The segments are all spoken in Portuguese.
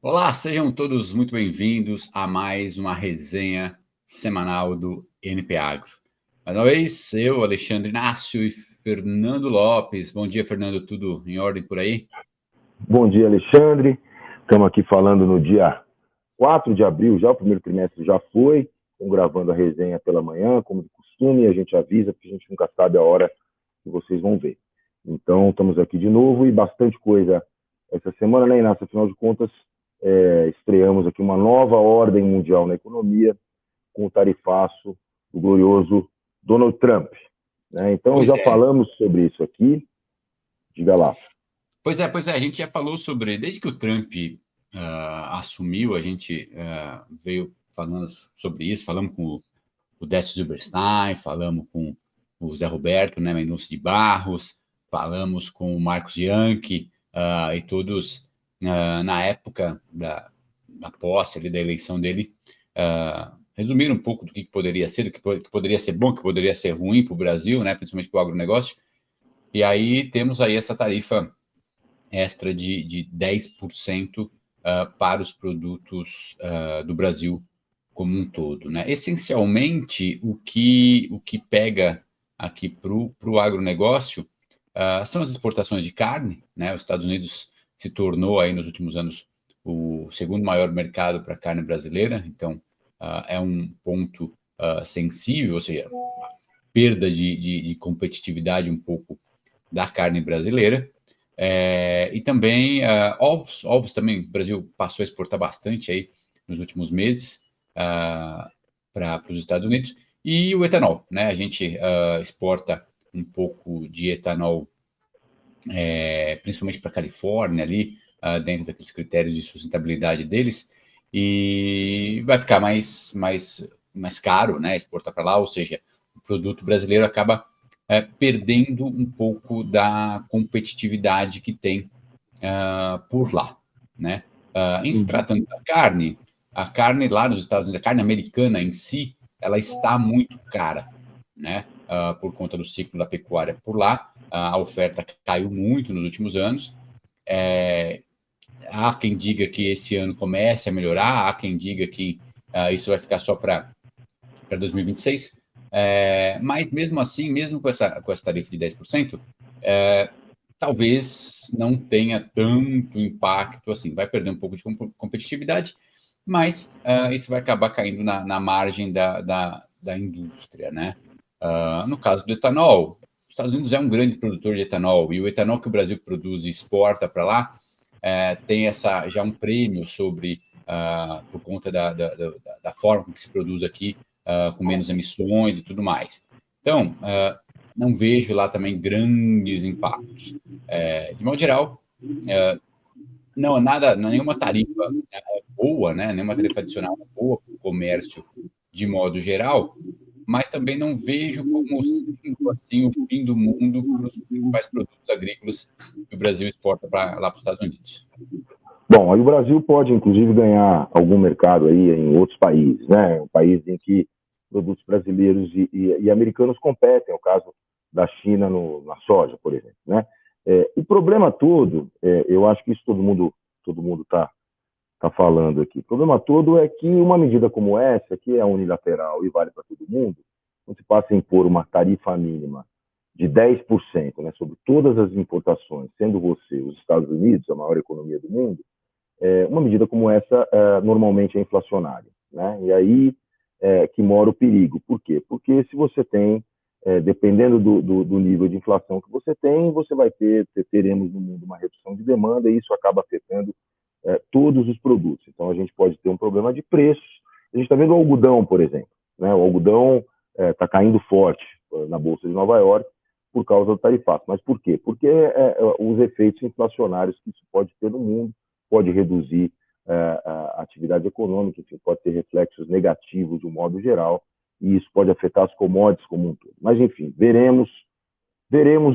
Olá, sejam todos muito bem-vindos a mais uma resenha semanal do NP Agro. Mais uma vez, eu, Alexandre Inácio e Fernando Lopes. Bom dia, Fernando. Tudo em ordem por aí? Bom dia, Alexandre. Estamos aqui falando no dia 4 de abril, já o primeiro trimestre já foi. Estamos gravando a resenha pela manhã, como de costume, a gente avisa, porque a gente nunca sabe a hora que vocês vão ver. Então, estamos aqui de novo e bastante coisa essa semana, né, Inácio? Afinal de contas, estreamos aqui uma nova ordem mundial na economia com o tarifaço do glorioso Donald Trump. Né? Então, Pois já é, falamos sobre isso aqui. Diga lá. pois é. A gente já falou sobre, desde que o Trump assumiu, a gente veio falando sobre isso, falamos com o Décio Silberstein, falamos com o Zé Roberto, né, Mendonça de Barros, falamos com o Marcos Bianchi, e todos, na época da posse, ali, da eleição dele, resumiram um pouco do que poderia ser, do que poderia ser bom, que poderia ser ruim para o Brasil, né, principalmente para o agronegócio. E aí temos aí essa tarifa extra de 10% para os produtos do Brasil como um todo. Né? Essencialmente, o que pega aqui para o agronegócio são as exportações de carne. Né? Os Estados Unidos se tornou aí nos últimos anos o segundo maior mercado para a carne brasileira, então é um ponto sensível, ou seja, perda de competitividade um pouco da carne brasileira. E também ovos também, o Brasil passou a exportar bastante aí nos últimos meses para os Estados Unidos. E o etanol, né? A gente exporta um pouco de etanol, principalmente para a Califórnia, ali, dentro daqueles critérios de sustentabilidade deles, e vai ficar mais caro, né? Exportar para lá, ou seja, o produto brasileiro acaba perdendo um pouco da competitividade que tem por lá, né? Em se Uhum. tratando da carne, a carne lá nos Estados Unidos, a carne americana em si, ela está muito cara, né? Por conta do ciclo da pecuária por lá, a oferta caiu muito nos últimos anos. Há quem diga que esse ano comece a melhorar, há quem diga que isso vai ficar só para 2026. Mas mesmo assim, mesmo com essa tarifa de 10%, talvez não tenha tanto impacto assim. Vai perder um pouco de competitividade, mas isso vai acabar caindo na margem da indústria, né? No caso do etanol, os Estados Unidos é um grande produtor de etanol, e o etanol que o Brasil produz e exporta para lá tem já um prêmio por conta da forma que se produz aqui, com menos emissões e tudo mais. Então, não vejo lá também grandes impactos. De modo geral, não, nada, nenhuma tarifa boa, né? Nenhuma tarifa adicional boa para o comércio de modo geral, mas também não vejo como sendo assim o fim do mundo para os principais produtos agrícolas que o Brasil exporta lá para os Estados Unidos. Bom, aí o Brasil pode, inclusive, ganhar algum mercado aí em outros países, né? Um país em que produtos brasileiros e americanos competem, é o caso da China na soja, por exemplo, né? O problema todo, eu acho que isso todo mundo tá falando aqui. O problema todo é que uma medida como essa, que é unilateral e vale para todo mundo, quando se passa a impor uma tarifa mínima de 10%, né, sobre todas as importações, sendo você os Estados Unidos, a maior economia do mundo, uma medida como essa normalmente é inflacionária. Né? E aí que mora o perigo. Por quê? Porque se você tem, dependendo do nível de inflação que você tem, você vai teremos no mundo uma redução de demanda e isso acaba afetando todos os produtos. Então a gente pode ter um problema de preços. A gente está vendo o algodão, por exemplo. Né? O algodão está caindo forte na Bolsa de Nova York por causa do tarifaço. Mas por quê? Porque os efeitos inflacionários que isso pode ter no mundo, pode reduzir a atividade econômica, enfim, pode ter reflexos negativos de um modo geral, e isso pode afetar as commodities como um todo. Mas, enfim, veremos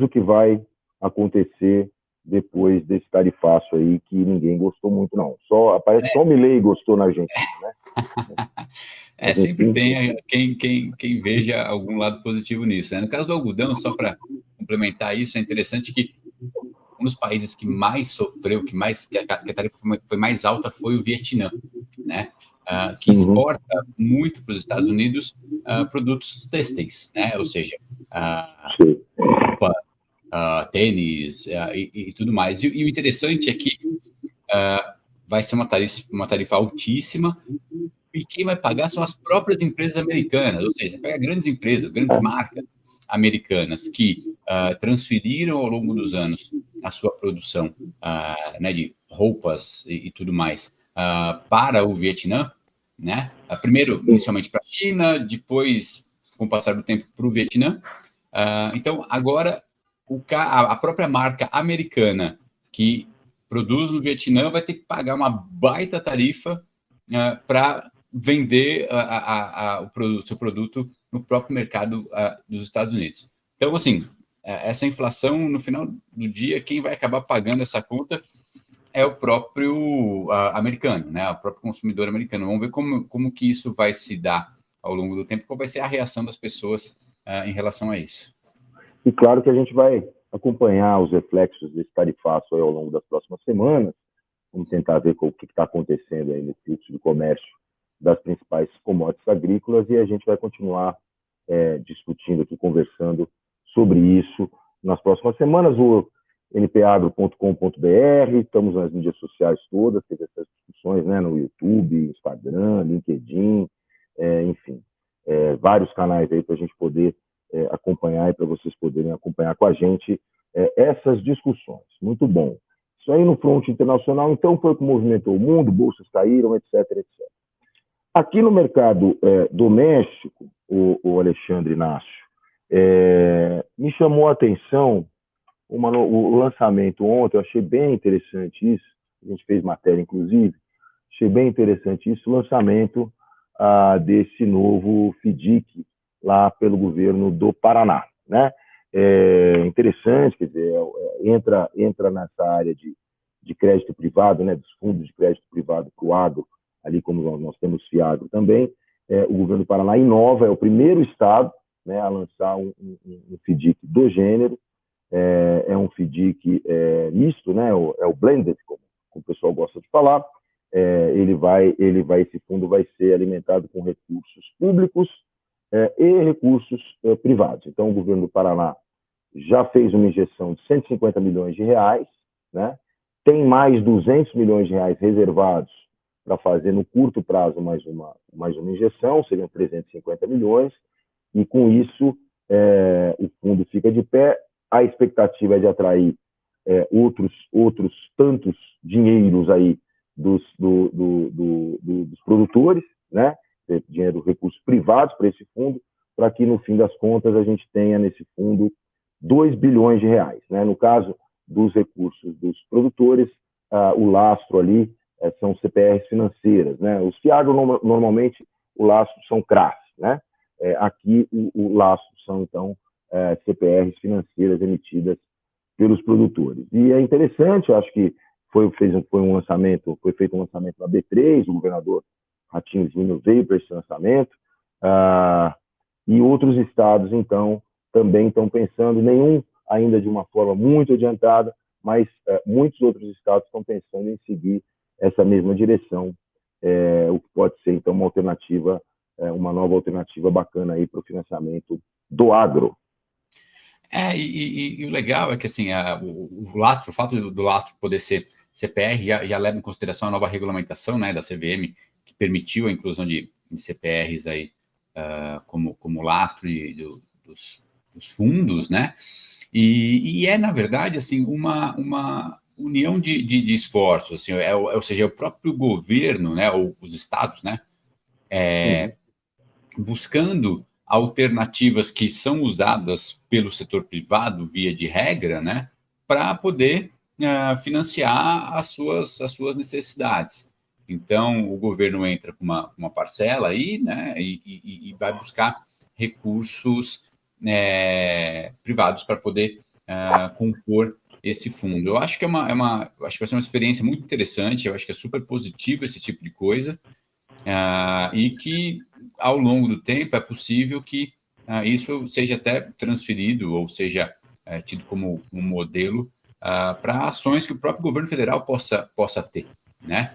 o que vai acontecer depois desse tarifaço aí, que ninguém gostou muito, não. Parece que só o Milei gostou na Argentina, né? Mas, Sempre enfim, tem quem veja algum lado positivo nisso. Né? No caso do algodão, só para complementar isso, é interessante que um dos países que mais sofreu, que a tarifa foi mais alta foi o Vietnã, né? Que exporta muito para os Estados Unidos produtos têxteis, né? Ou seja, roupa, tênis e tudo mais. E o interessante é que vai ser uma tarifa altíssima, e quem vai pagar são as próprias empresas americanas, ou seja, você pega grandes empresas, grandes marcas americanas que transferiram ao longo dos anos a sua produção né, de roupas e tudo mais para o Vietnã, né? Primeiro, inicialmente para a China, depois, com o passar do tempo, para o Vietnã. Então, agora, a própria marca americana que produz no Vietnã vai ter que pagar uma baita tarifa para vender o seu produto no próprio mercado dos Estados Unidos. Então, assim, essa inflação, no final do dia, quem vai acabar pagando essa conta é o próprio americano, né? O próprio consumidor americano. Vamos ver como que isso vai se dar ao longo do tempo, qual vai ser a reação das pessoas em relação a isso. E claro que a gente vai acompanhar os reflexos desse tarifaço aí ao longo das próximas semanas. Vamos tentar ver o que está acontecendo aí no fluxo do comércio das principais commodities agrícolas, e a gente vai continuar discutindo aqui, conversando sobre isso nas próximas semanas. O npagro.com.br, estamos nas mídias sociais todas, teve essas discussões, né, no YouTube, Instagram, LinkedIn, enfim, vários canais aí para a gente poder acompanhar e para vocês poderem acompanhar com a gente essas discussões. Muito bom. Isso aí no fronte internacional, então, foi o que movimentou o mundo, bolsas caíram, etc, etc. Aqui no mercado doméstico, o Alexandre Inácio, me chamou a atenção o lançamento ontem, eu achei bem interessante isso, a gente fez matéria, inclusive, achei bem interessante isso, o lançamento desse novo FDIC lá pelo governo do Paraná, né? Interessante, quer dizer, entra nessa área de crédito privado, né, dos fundos de crédito privado para o agro, ali como nós temos FIAGRO também. O governo do Paraná inova, é o primeiro estado, né, a lançar um FDIC do gênero. É um FDIC misto, né, é o blended, como o pessoal gosta de falar. Esse fundo vai ser alimentado com recursos públicos e recursos privados. Então, o governo do Paraná já fez uma injeção de 150 milhões de reais, né? Tem mais 200 milhões de reais reservados para fazer no curto prazo mais uma injeção, seriam 350 milhões, e com isso o fundo fica de pé. A expectativa é de atrair outros tantos dinheiros aí dos produtores, né? Dinheiro, recursos privados para esse fundo, para que no fim das contas a gente tenha nesse fundo 2 bilhões de reais, né? No caso dos recursos dos produtores, o lastro ali são CPRs financeiras, né? Os FIAGRO normalmente o lastro são CRAs, né? Aqui o lastro são então CPRs financeiras emitidas pelos produtores. E é interessante, eu acho que foi feito um lançamento na B3, o governador Ratinho Júnior veio para esse lançamento, e outros estados, então, também estão pensando, nenhum ainda de uma forma muito adiantada, mas muitos outros estados estão pensando em seguir essa mesma direção, o que pode ser, então, uma alternativa, uma nova alternativa bacana aí para o financiamento do agro. E o legal é que, assim, o lastro, o fato do lastro poder ser CPR já leva em consideração a nova regulamentação, né, da CVM, que permitiu a inclusão de CPRs aí como lastro dos fundos, né? E na verdade, assim, uma união de esforços, assim, ou seja, o próprio governo, né, ou os estados, né, buscando alternativas que são usadas pelo setor privado, via de regra, né, para poder financiar as suas necessidades. Então, o governo entra com uma parcela aí, né, e vai buscar recursos privados para poder compor esse fundo. Eu acho que acho que vai ser uma experiência muito interessante, eu acho que é super positivo esse tipo de coisa, e que, ao longo do tempo, é possível que isso seja até transferido ou seja tido como um modelo para ações que o próprio governo federal possa ter, né?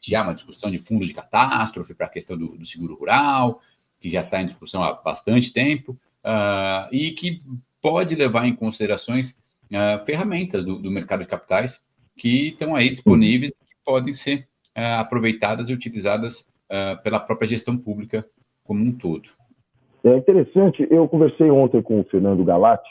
Já uma discussão de fundo de catástrofe para a questão do seguro rural, que já está em discussão há bastante tempo, e que pode levar em considerações ferramentas do mercado de capitais que estão aí disponíveis, que podem ser aproveitadas e utilizadas pela própria gestão pública como um todo. É interessante, eu conversei ontem com o Fernando Galati.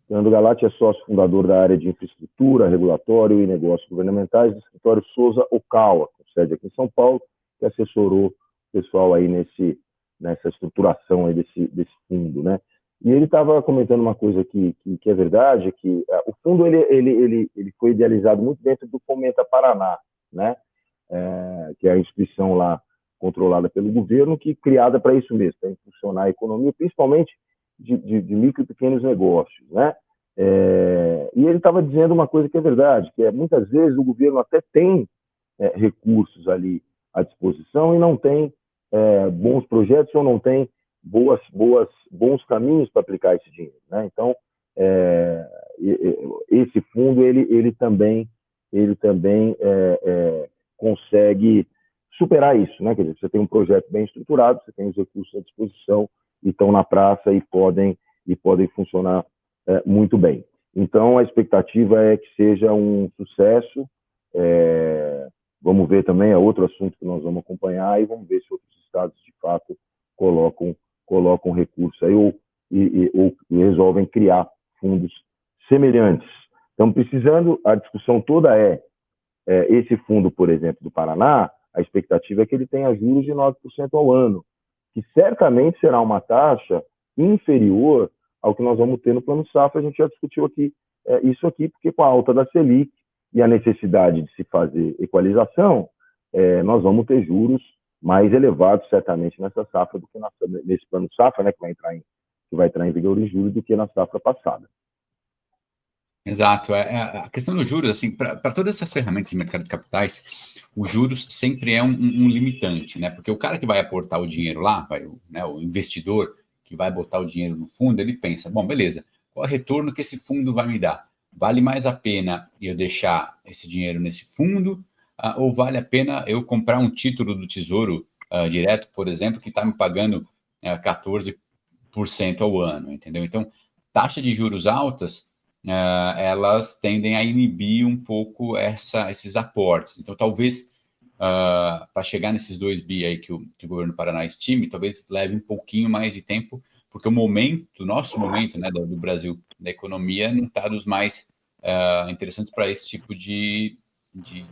Fernando Galati é sócio fundador da área de infraestrutura, regulatório e negócios governamentais do escritório Souza Okawa, com sede aqui em São Paulo, que assessorou o pessoal aí nessa estruturação aí desse fundo, né? E ele estava comentando uma coisa que é verdade, que o fundo ele foi idealizado muito dentro do Fomenta Paraná, né? Que é a instituição lá controlada pelo governo, que criada para isso mesmo, para impulsionar a economia, principalmente de micro e pequenos negócios, né? E ele estava dizendo uma coisa que é verdade, que muitas vezes o governo até tem recursos ali à disposição e não tem bons projetos ou não tem bons caminhos para aplicar esse dinheiro, né? Então, esse fundo ele também consegue superar isso, né? Quer dizer, você tem um projeto bem estruturado, você tem os recursos à disposição e estão na praça e podem funcionar muito bem. Então, a expectativa é que seja um sucesso. Vamos ver também, é outro assunto que nós vamos acompanhar, e vamos ver se outros estados, de fato, colocam recursos aí ou resolvem criar fundos semelhantes. Estamos precisando, a discussão toda esse fundo, por exemplo, do Paraná, a expectativa é que ele tenha juros de 9% ao ano, que certamente será uma taxa inferior ao que nós vamos ter no Plano Safra. A gente já discutiu isso aqui, porque com a alta da Selic e a necessidade de se fazer equalização, nós vamos ter juros mais elevados, certamente, nessa safra do que nesse Plano Safra, né, que vai entrar em vigor em julho, do que na safra passada. Exato. A questão dos juros, assim, para todas essas ferramentas de mercado de capitais, os juros sempre é um limitante, né? Porque o cara que vai aportar o dinheiro lá, o investidor que vai botar o dinheiro no fundo, ele pensa, bom, beleza, qual é o retorno que esse fundo vai me dar? Vale mais a pena eu deixar esse dinheiro nesse fundo, ou vale a pena eu comprar um título do Tesouro direto, por exemplo, que está me pagando 14% ao ano, entendeu? Então, taxa de juros altas, elas tendem a inibir um pouco esses aportes. Então, talvez, para chegar nesses 2 bi aí que o governo do Paraná estime, talvez leve um pouquinho mais de tempo, porque nosso momento, né, do Brasil, da economia, não está dos mais interessantes para esse tipo de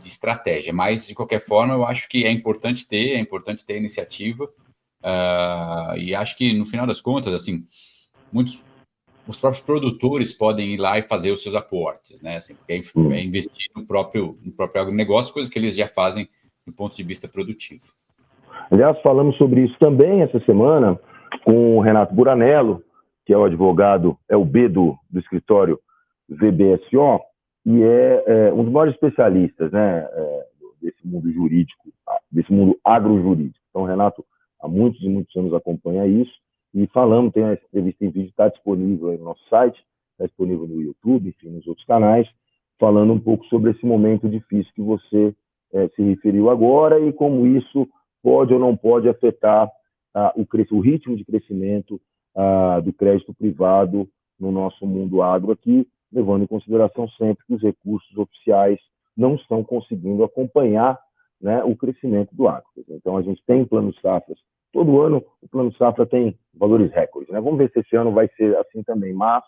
estratégia. Mas, de qualquer forma, eu acho que é importante ter a iniciativa, e acho que, no final das contas, assim, os próprios produtores podem ir lá e fazer os seus aportes, né? Assim, porque é investir no próprio agronegócio, coisa que eles já fazem do ponto de vista produtivo. Aliás, falamos sobre isso também essa semana com o Renato Buranello, que é o advogado, é o B do escritório VBSO, e é um dos maiores especialistas, né, desse mundo jurídico, desse mundo agrojurídico. Então, o Renato, há muitos e muitos anos acompanha isso, e falamos, tem a entrevista em vídeo, está disponível aí no nosso site, está disponível no YouTube, enfim, nos outros canais, falando um pouco sobre esse momento difícil que você se referiu agora e como isso pode ou não pode afetar o ritmo de crescimento do crédito privado no nosso mundo agro aqui, levando em consideração sempre que os recursos oficiais não estão conseguindo acompanhar, né, o crescimento do agro. Então, a gente tem planos safras. Todo ano, o Plano Safra tem valores recordes, né? Vamos ver se esse ano vai ser assim também. Mas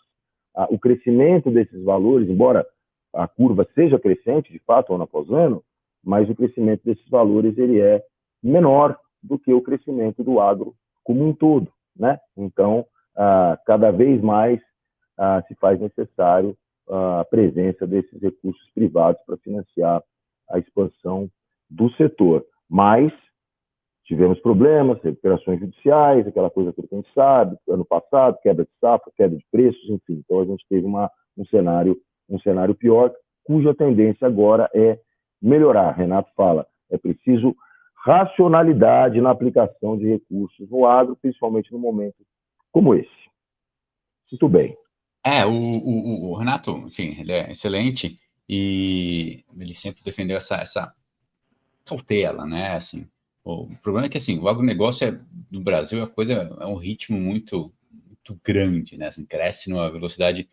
o crescimento desses valores, embora a curva seja crescente, de fato, ano após ano, mas o crescimento desses valores ele é menor do que o crescimento do agro como um todo, né? Então, cada vez mais se faz necessário a presença desses recursos privados para financiar a expansão do setor. Mas tivemos problemas, recuperações judiciais, aquela coisa que a gente sabe, ano passado, quebra de safra, queda de preços, enfim. Então, a gente teve um cenário pior, cuja tendência agora é melhorar. Renato fala, é preciso racionalidade na aplicação de recursos no agro, principalmente num momento como esse. Muito bem. O Renato, enfim, ele é excelente e ele sempre defendeu essa cautela, né? Assim, o problema é que assim, o agronegócio no Brasil a coisa é um ritmo muito grande, né? Assim, cresce numa velocidade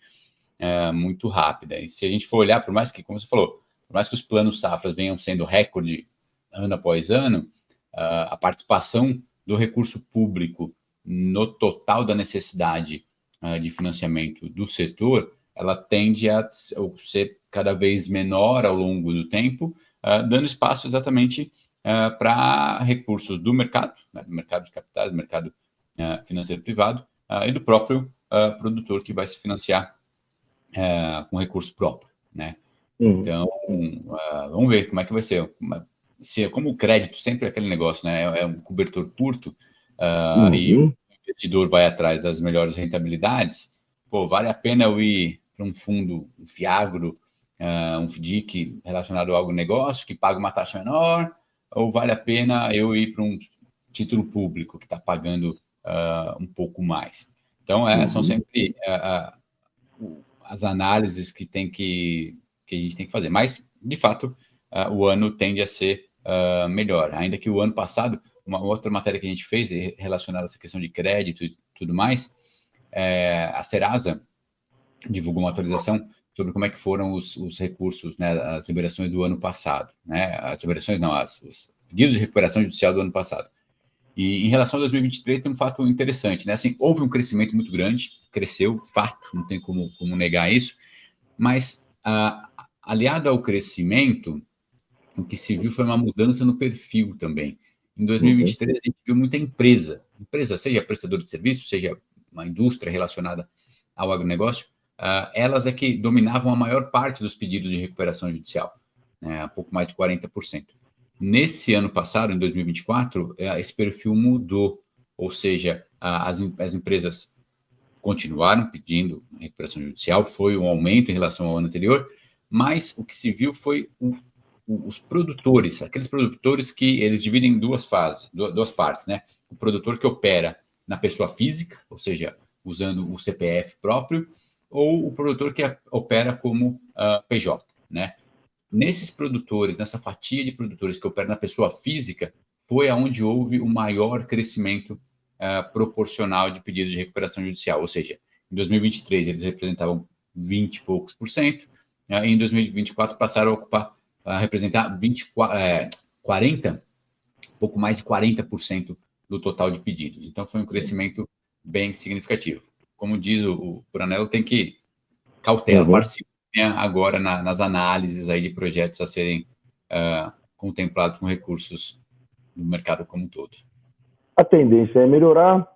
muito rápida. E se a gente for olhar, por mais que, como você falou, por mais que os planos safras venham sendo recorde ano após ano, a participação do recurso público no total da necessidade de financiamento do setor, ela tende a ser cada vez menor ao longo do tempo, dando espaço exatamente para recursos do mercado, né, do mercado de capitais, do mercado financeiro privado, e do próprio produtor que vai se financiar com recurso próprio, né? Então, vamos ver como é que vai ser. Como o crédito sempre é aquele negócio, né? É um cobertor curto e o investidor vai atrás das melhores rentabilidades, pô, vale a pena eu ir para um fundo, um FIAGRO, um FDIC relacionado a algum negócio que paga uma taxa menor, ou vale a pena eu ir para um título público que está pagando um pouco mais? Então, são sempre as análises que a gente tem que fazer. Mas, de fato, o ano tende a ser melhor. Ainda que o ano passado, uma outra matéria que a gente fez relacionada a essa questão de crédito e tudo mais, a Serasa divulgou uma atualização sobre como é que foram os recursos, né, as liberações do ano passado. Né? As liberações não, os pedidos de recuperação judicial do ano passado. E em relação a 2023, tem um fato interessante, né? Assim, houve um crescimento muito grande, cresceu, fato, não tem como negar isso, mas aliado ao crescimento, o que se viu foi uma mudança no perfil também. Em 2023, a gente viu muita empresa, seja prestador de serviço, seja uma indústria relacionada ao agronegócio, elas é que dominavam a maior parte dos pedidos de recuperação judicial, né, um pouco mais de 40%. Nesse ano passado, em 2024, esse perfil mudou, ou seja, as empresas continuaram pedindo recuperação judicial, foi um aumento em relação ao ano anterior, mas o que se viu foi os produtores, aqueles produtores que eles dividem em duas fases, duas partes, né? O produtor que opera na pessoa física, ou seja, usando o CPF próprio, ou o produtor que opera como PJ, né? Nesses produtores, nessa fatia de produtores que operam na pessoa física, foi aonde houve o maior crescimento proporcional de pedidos de recuperação judicial. Ou seja, em 2023 eles representavam 20 e poucos por cento, em 2024 passaram a representar 40, pouco mais de 40% do total de pedidos. Então foi um crescimento bem significativo. Como diz o Puranello, tem que cautela, parcimônia agora nas análises aí de projetos a serem contemplados com recursos do mercado como um todo. A tendência é melhorar.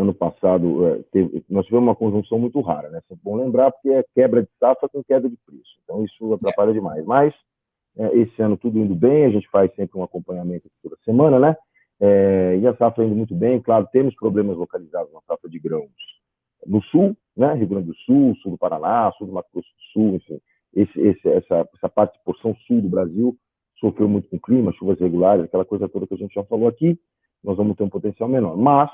Ano passado, nós tivemos uma conjunção muito rara, né? Sempre bom lembrar, porque é quebra de safra com queda de preço. Então, isso atrapalha demais. Mas, esse ano tudo indo bem, a gente faz sempre um acompanhamento toda semana, né? E a safra indo muito bem. Claro, temos problemas localizados na safra de grãos no sul, né? Rio Grande do Sul, sul do Paraná, sul do Mato Grosso do Sul, enfim. Essa parte, porção sul do Brasil, sofreu muito com o clima, chuvas regulares, aquela coisa toda que a gente já falou aqui. Nós vamos ter um potencial menor. Mas,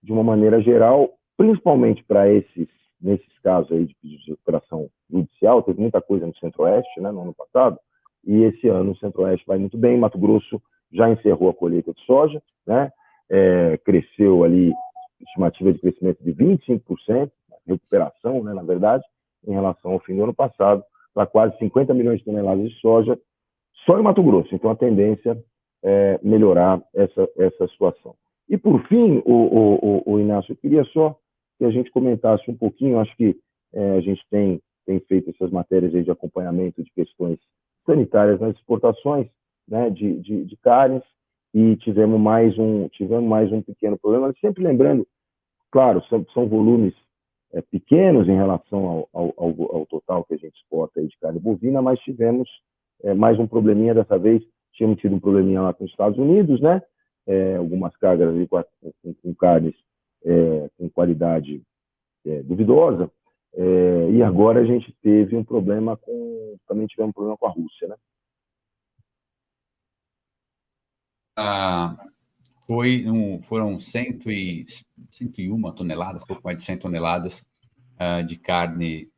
de uma maneira geral, principalmente para nesses casos aí de pedido de recuperação judicial, teve muita coisa no Centro-Oeste, né, no ano passado, e esse ano o Centro-Oeste vai muito bem. Mato Grosso já encerrou a colheita de soja, né, cresceu ali, estimativa de crescimento de 25%, recuperação, né, na verdade, em relação ao fim do ano passado, para quase 50 milhões de toneladas de soja, só em Mato Grosso. Então, a tendência é melhorar essa situação. E, por fim, o Inácio, eu queria só que a gente comentasse um pouquinho, acho que a gente tem feito essas matérias aí de acompanhamento de questões sanitárias nas exportações, né, de carnes, e tivemos mais um pequeno problema, sempre lembrando, claro, são volumes pequenos em relação ao total que a gente exporta aí de carne bovina, mas tivemos mais um probleminha dessa vez. Tínhamos tido um probleminha lá com os Estados Unidos, né? Algumas cargas ali com carnes com qualidade duvidosa, e agora a gente teve um problema também tivemos um problema com a Rússia, né? Foram 101 toneladas, pouco mais de 100 toneladas de carne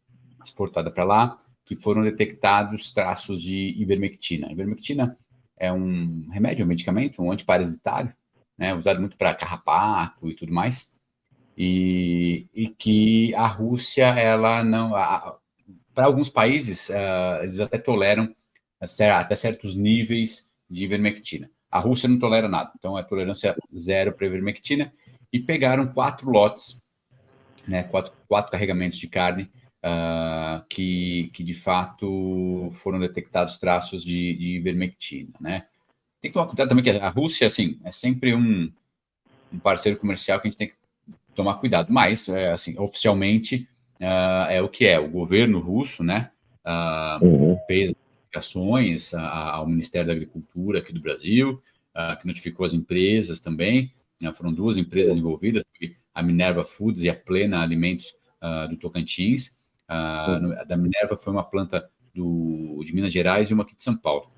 exportada para lá, que foram detectados traços de ivermectina. Ivermectina é um remédio, um medicamento, um antiparasitário, né, usado muito para carrapato e tudo mais, e que a Rússia, ela não... Para alguns países, eles até toleram até certos níveis de ivermectina. A Rússia não tolera nada, então é tolerância zero para ivermectina, e pegaram 4 lotes, né, quatro carregamentos de carne, que de fato foram detectados traços de ivermectina, né? Tem que tomar cuidado também que a Rússia, assim, é sempre um parceiro comercial que a gente tem que tomar cuidado, mas, assim, oficialmente é o que é. O governo russo, né, fez notificações ao Ministério da Agricultura aqui do Brasil, que notificou as empresas também, né, foram 2 empresas envolvidas, a Minerva Foods e a Plena Alimentos do Tocantins. Da Minerva foi uma planta de Minas Gerais e uma aqui de São Paulo,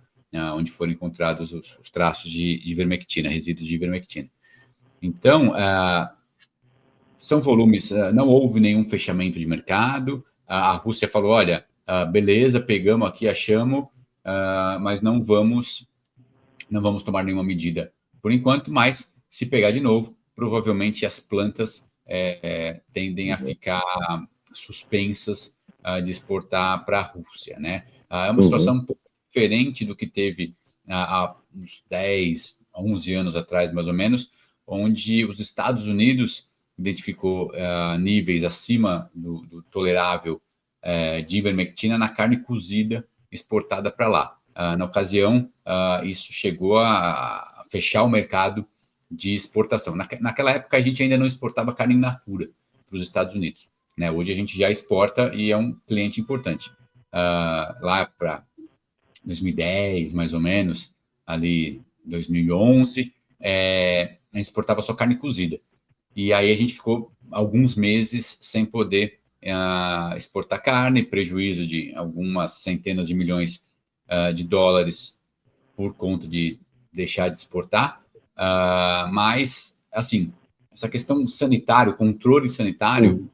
onde foram encontrados os traços de ivermectina, resíduos de ivermectina. Então, são volumes, não houve nenhum fechamento de mercado, a Rússia falou, olha, beleza, pegamos aqui, achamos, mas não vamos tomar nenhuma medida por enquanto, mas se pegar de novo, provavelmente as plantas tendem a ficar suspensas de exportar para a Rússia, né? É uma situação um pouco diferente do que teve há uns 10, 11 anos atrás, mais ou menos, onde os Estados Unidos identificou níveis acima do tolerável de ivermectina na carne cozida exportada para lá. Na ocasião, isso chegou a fechar o mercado de exportação. Naquela época, a gente ainda não exportava carne in natura para os Estados Unidos, né? Hoje a gente já exporta e é um cliente importante. Lá para 2010, mais ou menos, ali 2011, a gente exportava só carne cozida. E aí a gente ficou alguns meses sem poder exportar carne, prejuízo de algumas centenas de milhões de dólares por conta de deixar de exportar. Mas, assim, essa questão sanitária, controle sanitário,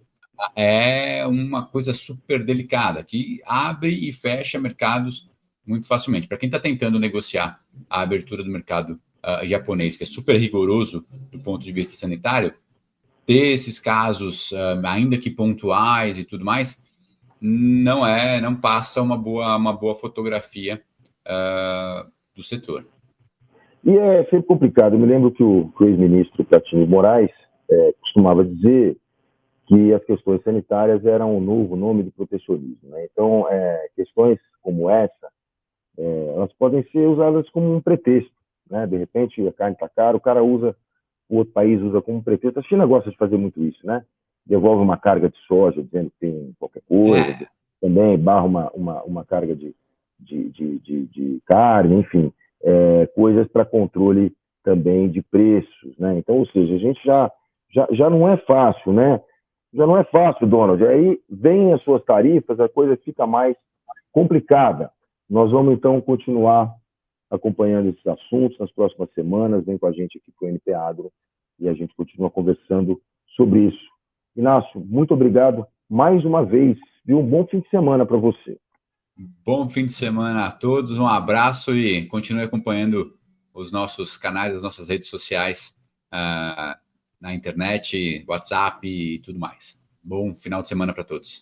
é uma coisa super delicada, que abre e fecha mercados muito facilmente. Para quem está tentando negociar a abertura do mercado japonês, que é super rigoroso do ponto de vista sanitário, ter esses casos, ainda que pontuais e tudo mais, não passa uma boa fotografia do setor. E é sempre complicado. Eu me lembro que o ex-ministro Platini Moraes costumava dizer que as questões sanitárias eram o novo nome do protecionismo, né? Então, questões como essa, elas podem ser usadas como um pretexto, né? De repente, a carne está cara, o outro país usa como pretexto. A China gosta de fazer muito isso, né? Devolve uma carga de soja dizendo que tem qualquer coisa, também barra uma carga de carne, enfim, coisas para controle também de preços, né? Então, ou seja, a gente já não é fácil, né? Já não é fácil, Donald. Aí vem as suas tarifas, a coisa fica mais complicada. Nós vamos, então, continuar acompanhando esses assuntos nas próximas semanas. Vem com a gente aqui para o NP Agro e a gente continua conversando sobre isso. Inácio, muito obrigado mais uma vez e um bom fim de semana para você. Bom fim de semana a todos, um abraço e continue acompanhando os nossos canais, as nossas redes sociais, na internet, WhatsApp e tudo mais. Bom final de semana para todos.